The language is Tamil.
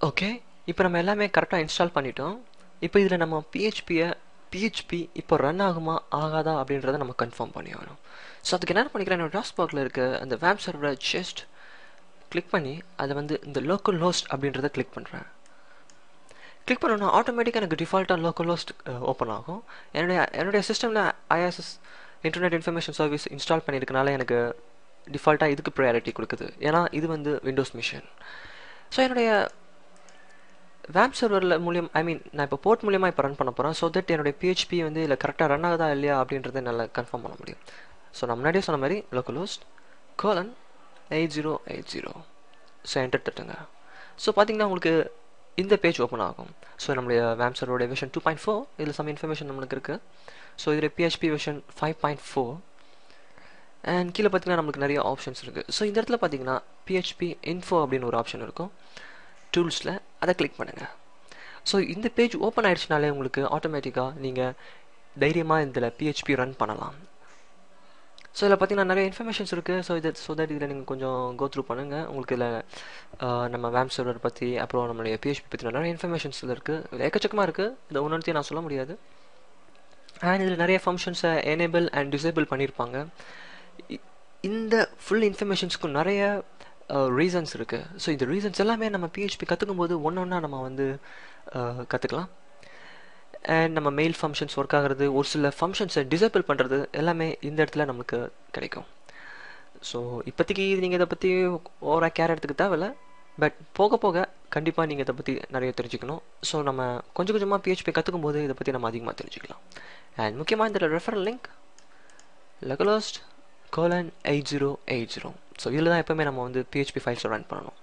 ஓகே, இப்போ நம்ம எல்லாமே கரெக்டாக இன்ஸ்டால் பண்ணிட்டோம். இப்போ இதில் நம்ம பிஹெச்பி இப்போ ரன் ஆகுமா ஆகாதா அப்படின்றத நம்ம கன்ஃபார்ம் பண்ணி ஆகணும். ஸோ அதுக்கு என்ன பண்ணிக்கிறேன், என்னோட டாஸ்பாக்ல இருக்க அந்த வேப் சர்வரை ஜஸ்ட் கிளிக் பண்ணி அதை வந்து இந்த லோக்கல் ஹோஸ்ட் அப்படின்றத கிளிக் பண்ணுறேன். கிளிக் பண்ணோன்னா ஆட்டோமேட்டிக்காக எனக்கு டிஃபால்ட்டாக லோக்கல் ஹோஸ்ட் ஓப்பன் ஆகும். என்னுடைய சிஸ்டமில் IIS internet information service install பண்ணியிருக்கனால எனக்கு டிஃபால்ட்டாக இதுக்கு ப்ரையாரிட்டி கொடுக்குது, ஏன்னா இது வந்து விண்டோஸ் மிஷின். ஸோ என்னுடைய வேப் சர்வரில் நான் இப்போ போர்ட் மூலியமாக இப்போ ரன் பண்ண போகிறேன். ஸோ தட் என்னுடைய பிஹெச்பி வந்து இல்லை கரெக்டாக ரன் ஆகுதா இல்லையா அப்படின்றத என்னால் கன்ஃபார்ம் பண்ண முடியும். ஸோ நான் முன்னாடியே சொன்ன மாதிரி லோக்கல் ஹோஸ்ட் :8080. ஸோ என்டர் தட்டுங்க. ஸோ பார்த்தீங்கன்னா உங்களுக்கு இந்த பேஜ் ஓப்பன் ஆகும். ஸோ நம்மளுடைய வேப் சர்வரோட வெர்ஷன் 2.4 இதில் சம் இன்ஃபர்மேஷன் நம்மளுக்கு இருக்குது. ஸோ இதில் பிஹெச்பி வெர்ஷன் 5.4 அண்ட் கீழே பார்த்தீங்கன்னா நம்மளுக்கு நிறைய ஆப்ஷன்ஸ் இருக்குது. ஸோ இந்த இடத்துல பார்த்தீங்கன்னா பிஹெச்பி இன்ஃபோ அப்படின்னு ஒரு ஆப்ஷன் இருக்கும் டூல்ஸில், அதை கிளிக் பண்ணுங்கள். ஸோ இந்த பேஜ் ஓப்பன் ஆகிடுச்சுனாலே உங்களுக்கு ஆட்டோமேட்டிக்காக நீங்கள் தைரியமாக இதில் பிஹெச்பி ரன் பண்ணலாம். ஸோ இதில் பார்த்தீங்கன்னா நிறைய இன்ஃபர்மேஷன்ஸ் இருக்குது. ஸோ தட் இதில் நீங்கள் கொஞ்சம் கோ த்ரூ பண்ணுங்கள். உங்களுக்கு இதில் நம்ம வேப் சர்வர் பற்றி அப்புறம் நம்மளுடைய பிஹெச்பி பற்றி நிறைய இன்ஃபர்மேஷன்ஸ் இதில் இருக்குது. இதில் எக்கச்சக்கமாக இருக்குது, இதை ஒன்றுத்தையும் நான் சொல்ல முடியாது. அண்ட் இதில் நிறைய ஃபங்க்ஷன்ஸை எனேபிள் அண்ட் டிசேபிள் பண்ணியிருப்பாங்க. இந்த ஃபுல் இன்ஃபர்மேஷன்ஸ்க்கும் நிறைய ரீசன்ஸ் இருக்குது. ஸோ இந்த ரீசன்ஸ் எல்லாமே நம்ம பிஹெச்பி கற்றுக்கும் போது ஒன்றா நம்ம வந்து கற்றுக்கலாம். அண்ட் நம்ம மெயில் ஃபங்க்ஷன்ஸ் ஒர்க் ஆகிறது, ஒரு சில ஃபங்க்ஷன்ஸை டிசேபிள் பண்ணுறது எல்லாமே இந்த இடத்துல நமக்கு கிடைக்கும். ஸோ இப்போதைக்கு நீங்கள் இதை பற்றி ஓவராக கேர் எடுத்துக்க தேவையில்லை, பட் போக போக கண்டிப்பாக நீங்கள் இதை பற்றி நிறைய தெரிஞ்சுக்கணும். ஸோ நம்ம கொஞ்சம் கொஞ்சமாக பிஹெச்பி கற்றுக்கும் போது இதை பற்றி நம்ம அதிகமாக தெரிஞ்சுக்கலாம். அண்ட் முக்கியமாக இந்த ரெஃபரல் லிங்க் localhost :8080. ஸோ இதில் தான் எப்போவுமே நம்ம வந்து பிஹெச்பி ஃபைல்ஸை ரன் பண்ணணும்.